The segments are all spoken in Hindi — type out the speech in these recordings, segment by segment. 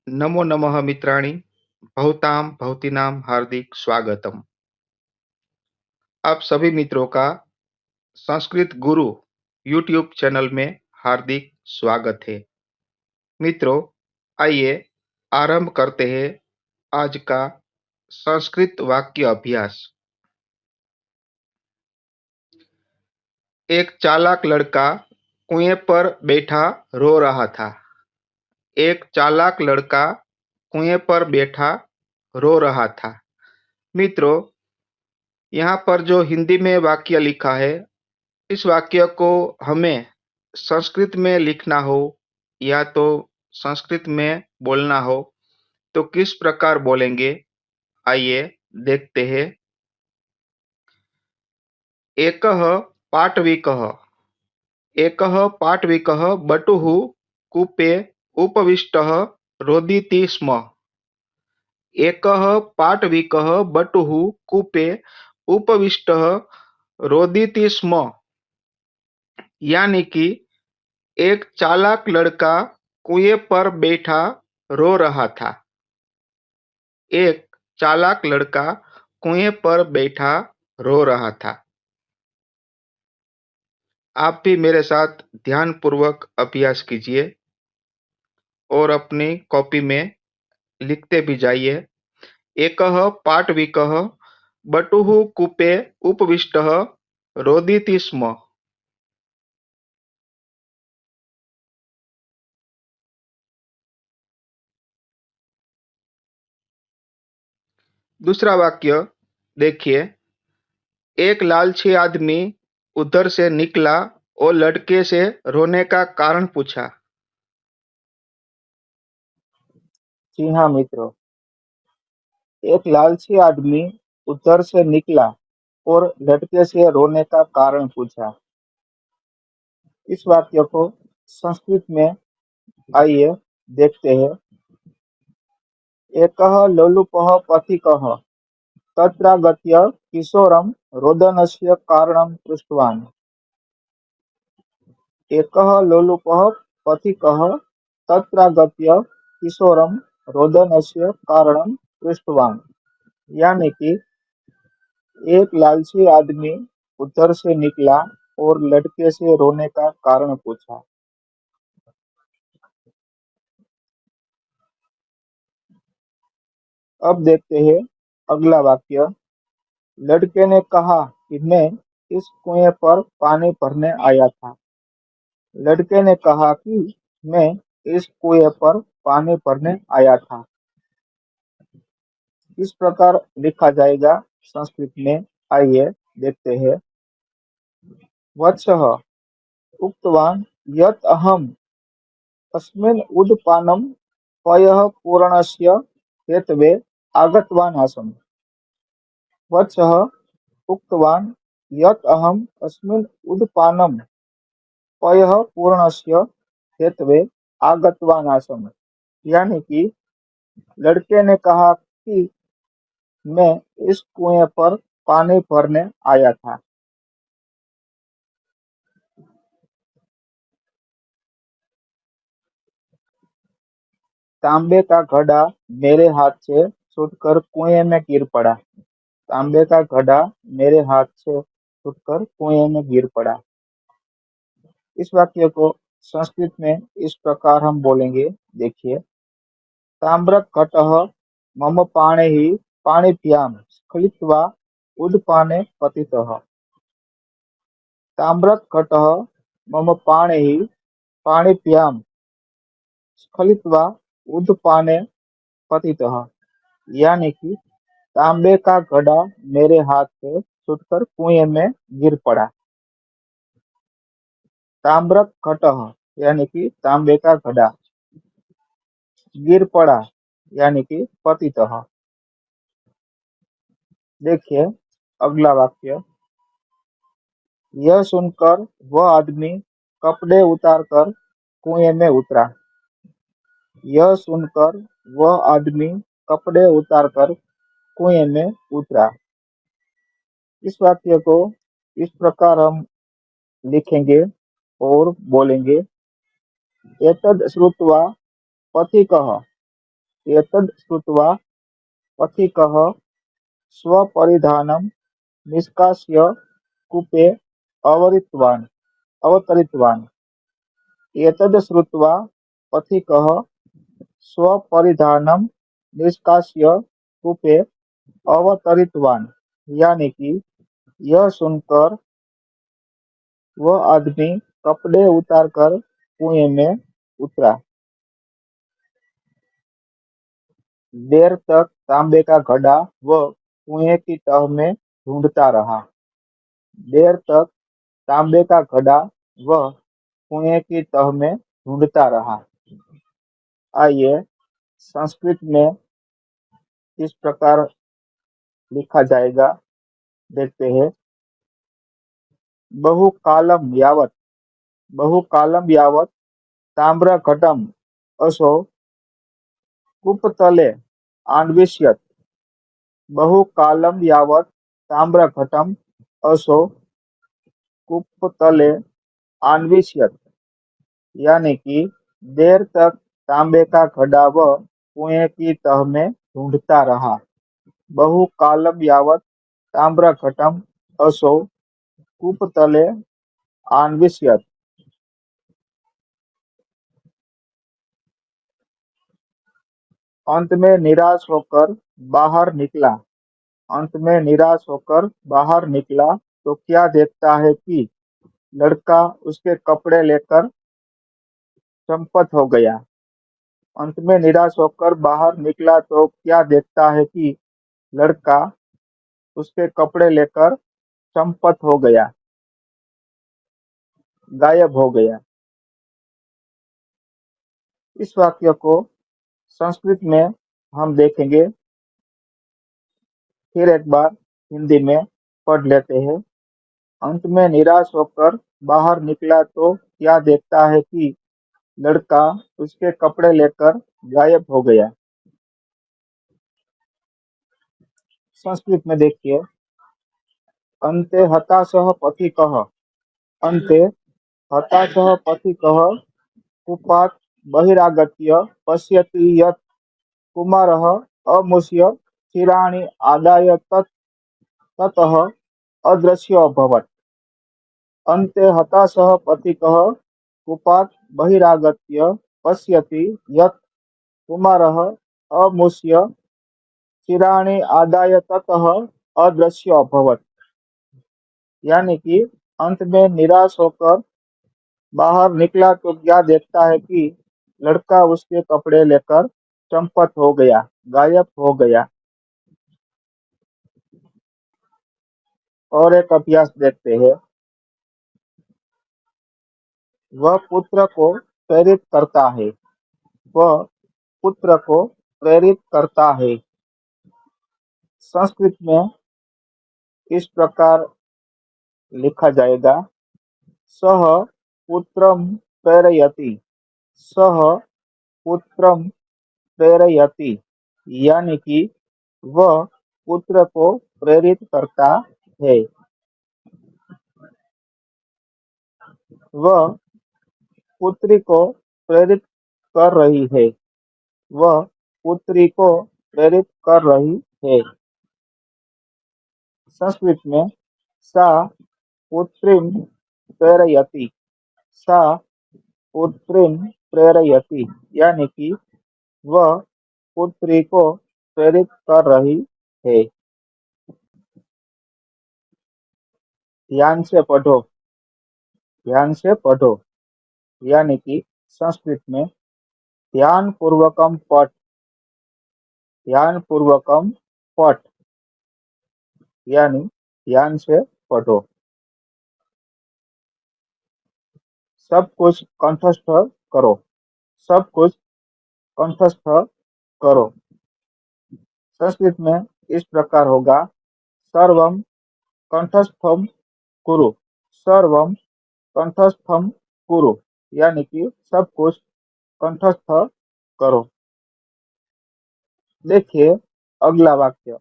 नमो नमः मित्राणि, भवतां भवतीनां हार्दिक स्वागतम। आप सभी मित्रों का संस्कृत गुरु यूट्यूब चैनल में हार्दिक स्वागत है। मित्रों, आइए आरंभ करते हैं आज का संस्कृत वाक्य अभ्यास। एक चालाक लड़का कुएं पर बैठा रो रहा था। एक चालाक लड़का कुएं पर बैठा रो रहा था। मित्रों, यहाँ पर जो हिंदी में वाक्य लिखा है, इस वाक्य को हमें संस्कृत में लिखना हो या तो संस्कृत में बोलना हो तो किस प्रकार बोलेंगे, आइए देखते हैं। एकः पाटविकः एकः पाटविकः बटुः कूपे उपविष्टः रोदिति स्म। एकः पाटविकः बटुः कूपे उपविष्टः रोदिति स्म। यानी कि एक चालाक लड़का कुएं पर बैठा रो रहा था। एक चालाक लड़का कुएं पर बैठा रो रहा था। आप भी मेरे साथ ध्यानपूर्वक अभ्यास कीजिए और अपनी कॉपी में लिखते भी जाइए। एकः पाटविकः बटुः कूपे उपविष्टः रोदिति स्म। दूसरा वाक्य देखिए। एक लालची आदमी उधर से निकला और लड़के से रोने का कारण पूछा। जी हाँ मित्रों, एक लालची आदमी उधर से निकला और लड़के से रोने का कारण पूछा। इस वाक्य को संस्कृत में आइए देखते हैं। एकः लोलुपः पथिकः तत्रागत्य किशोरं रोदनस्य कारणं पृष्टवान्। एकः लोलुपः पथिकः तत्रागत्य किशोरं रोदनस्य कारणं पृष्टवान्। यानी कि एक लालची आदमी उधर से निकला और लड़के से रोने का कारण पूछा। अब देखते हैं अगला वाक्य। लड़के ने कहा कि मैं इस कुएं पर पानी भरने आया था। लड़के ने कहा कि मैं इस कुएं पर पानी भरने आया था। इस प्रकार लिखा जाएगा संस्कृत में, आइए देखते हैं। वत्सः उक्तवान् यत् अहम् अस्मिन् उदपानं पयः पूरणस्य हेतवे आगतवान् आसम्। वत्सः उक्तवान् यत् अहम् अस्मिन् उदपानं पयः पूरणस्य हेतवे आगतवान् आसम्। यानी कि लड़के ने कहा कि मैं इस कुएं पर पानी भरने आया था। तांबे का घड़ा मेरे हाथ से छूटकर कुएं में गिर पड़ा। तांबे का घड़ा मेरे हाथ से छूटकर कुएं में गिर पड़ा। इस वाक्य को संस्कृत में इस प्रकार हम बोलेंगे, देखिए। ताम्रघटः मम पाणिः पाणिभ्यां स्खलित्वा उदपाने पतितः। ताम्रघटः मम पाणिः पाणिभ्यां स्खलित्वा उदपाने पतितः। यानी कि तांबे का घड़ा मेरे हाथ से छूटकर कुएं में गिर पड़ा। ताम्रघटः यानी कि तांबे का घड़ा, गिर पड़ा यानी कि पतितः। देखिए अगला वाक्य। यह सुनकर वह आदमी कपड़े उतारकर कुएं में उतरा। यह सुनकर वह आदमी कपड़े उतारकर कुएं में उतरा। इस वाक्य को इस प्रकार हम लिखेंगे और बोलेंगे। एतद् श्रुत्वा पथिकः एतद् श्रुत्वा पथिकः स्वपरिधानं निष्कास्य कूपे अवतरितवान्। एतद् श्रुत्वा पथिकः स्वपरिधानं निष्कास्य कूपे अवतरितवान्, यानी कि यह सुनकर वह आदमी कपड़े उतारकर कुएं में उतरा। देर तक तांबे का घड़ा वह कुएं की तह में ढूंढता रहा। देर तक तांबे का घड़ा वह कुएं की तह में ढूंढता रहा। आइए संस्कृत में इस प्रकार लिखा जाएगा, देखते हैं। बहुकालम यावत् ताम्रघटम् असौ कूपतले अन्विष्यत्। बहुकालं यावत् ताम्रघटम् असौ कूपतले अन्विष्यत्, यानी कि देर तक तांबे का घड़ा वह कुएं की तह में ढूंढता रहा। बहुकालम यावत् ताम्रघटम् असौ कूपतले अन्विष्यत्। अंत में निराश होकर बाहर निकला। अंत में निराश होकर बाहर निकला तो क्या देखता है कि लड़का उसके कपड़े लेकर चंपत हो गया। अंत में निराश होकर बाहर निकला तो क्या देखता है कि लड़का उसके कपड़े लेकर चंपत हो गया, गायब हो गया। इस वाक्य को संस्कृत में हम देखेंगे, फिर एक बार हिंदी में पढ़ लेते हैं। अंत में निराश होकर बाहर निकला तो क्या देखता है कि लड़का उसके कपड़े लेकर गायब हो गया। संस्कृत में देखिए, अन्ते हताशः पथिकः। अन्ते हताशः पथिकः कूपात् बहिरागत्य पश्यति यत् कुमारः अमुष्य क्षीराणि आदाय ततः अदृश्यो अभवत्। अन्ते हताशः पथिकः कूपात् बहिरागत्य पश्यति यत् कुमारः अमुष्य क्षीराणि आदाय ततः अदृश्यो अभवत्, यानी कि अंत में निराश होकर बाहर निकला तो क्या देखता है कि लड़का उसके कपड़े लेकर चंपत हो गया, गायब हो गया। और एक अभ्यास देखते हैं। वह पुत्र को प्रेरित करता है। वह पुत्र को प्रेरित करता है। संस्कृत में इस प्रकार लिखा जाएगा, सह पुत्रम प्रेरयति। सह पुत्रम प्रेरयति, यानी कि वह पुत्र को प्रेरित करता है। वह पुत्री को प्रेरित कर रही है। वह पुत्री को प्रेरित कर रही है। संस्कृत में सा पुत्रीम प्रेरयति। सा पुत्रीम प्रेरयति, यानी कि वह पुत्री को प्रेरित कर रही है। ध्यान से पढ़ो, ध्यान से पढ़ो, यानी कि संस्कृत में ध्यान पूर्वकम पठ, ध्यान पूर्वकम पठ, यानी ध्यान से पढ़ो। सब कुछ कंठस्थ करो। सब कुछ कंठस्थ करो। संस्कृत में इस प्रकार होगा, सर्वम कंठस्थम कुरु। सर्वम कंठस्थम कुरु, यानी कि सब कुछ कंठस्थ करो। देखिए अगला वाक्य,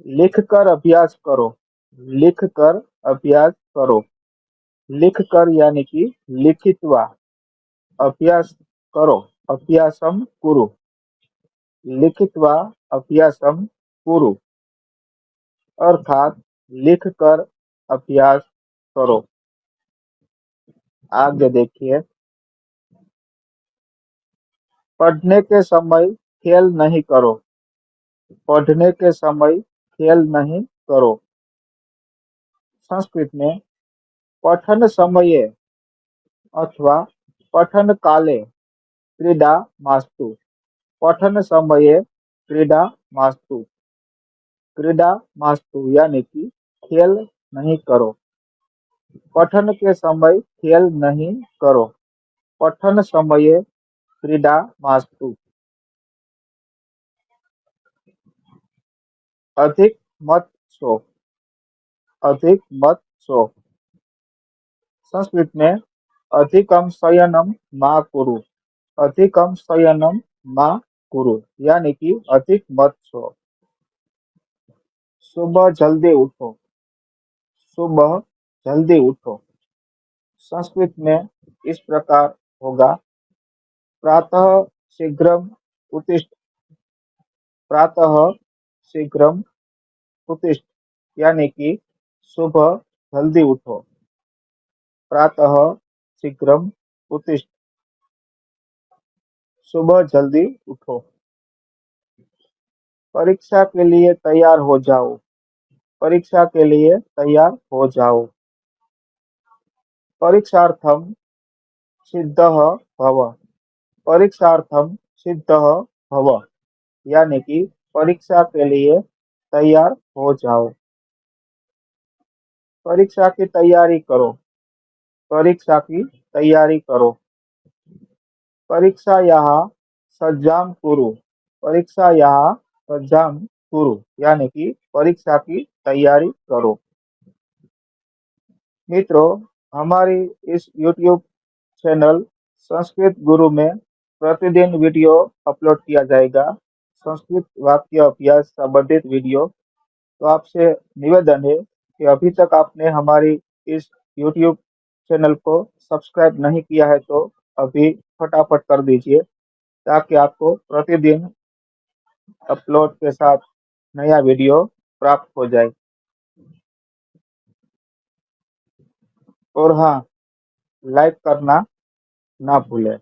लिखकर अभ्यास करो। लिखकर अभ्यास करो। लिखकर यानी कि लिखित्वा, अभ्यास करो, अभ्यासम कुरु। लिखित्वा अभ्यासम कुरु, अर्थात लिखकर अभ्यास करो। आगे देखिए, पढ़ने के समय खेल नहीं करो। पढ़ने के समय खेल नहीं करो। संस्कृत में पठन समये अथवा पठन काले क्रीडा मास्तु। पठन समये क्रीडा मास्तु। क्रीडा मास्तु यानी कि खेल नहीं करो। पठन के समय खेल नहीं करो। पठन समये क्रीडा मास्तु। अधिक मत सो। अधिक मत सो। संस्कृत में अधिकम शयनम मा कुरु। अधिकम शयनम मा कुरु यानी कि अधिक मत सो। सुबह जल्दी उठो। सुबह जल्दी उठो। संस्कृत में इस प्रकार होगा, प्रातः शीघ्रम उत्तिष्ठ। प्रातः शीघ्रम उत्तिष्ठ यानी कि सुबह जल्दी उठो। प्रातः शीघ्रम उत्तिष्ठ। सुबह जल्दी उठो। परीक्षा के लिए तैयार हो जाओ। परीक्षा के लिए तैयार हो जाओ। परीक्षार्थम सिद्धः भव। परीक्षार्थम सिद्धः भव यानी कि परीक्षा के लिए तैयार हो जाओ। परीक्षा की तैयारी करो। परीक्षा की तैयारी करो। परीक्षायाः सज्जां कुरु। परीक्षायाः सज्जां कुरु यानी कि परीक्षा की तैयारी करो। मित्रों, हमारी इस YouTube चैनल संस्कृत गुरु में प्रतिदिन वीडियो अपलोड किया जाएगा, संस्कृत वाक्य अभ्यास संबंधित वीडियो। तो आपसे निवेदन है कि अभी तक आपने हमारी इस YouTube चैनल को सब्सक्राइब नहीं किया है तो अभी फटाफट कर दीजिए, ताकि आपको प्रतिदिन अपलोड के साथ नया वीडियो प्राप्त हो जाए। और हाँ, लाइक करना ना भूलें।